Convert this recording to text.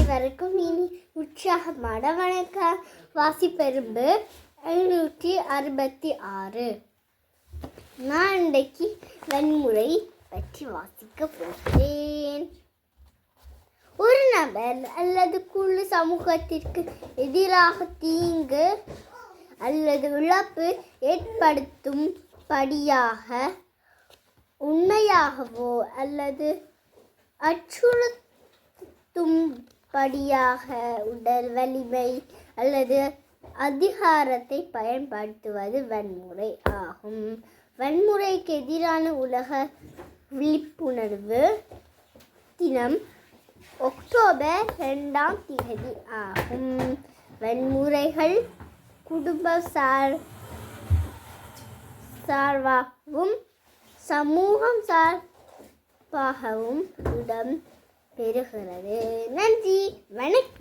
அனைவருக்கும் இனி உற்சாகமான வணக்கம். வாசிப்பெரும்பு 566. நான் இன்றைக்கு வன்முறை பற்றி வாசிக்க போகிறேன். ஒரு நபர் அல்லது குழு சமூகத்திற்கு எதிராக தீங்கு அல்லது இழப்பு ஏற்படுத்தும் படியாக உண்மையாகவோ அல்லது அச்சுறுத்தும்படியாக உடல் வலிமை அல்லது அதிகாரத்தை பயன்படுத்துவது வன்முறை ஆகும். வன்முறைக்கு எதிரான உலக விழிப்புணர்வு தினம் அக்டோபர் 2 ஆகும். வன்முறைகள் குடும்ப சார்பாகவும் சமூகம் சார்பாகவும் இடம் பெறுகிறது. நன்றி, வணக்கம்.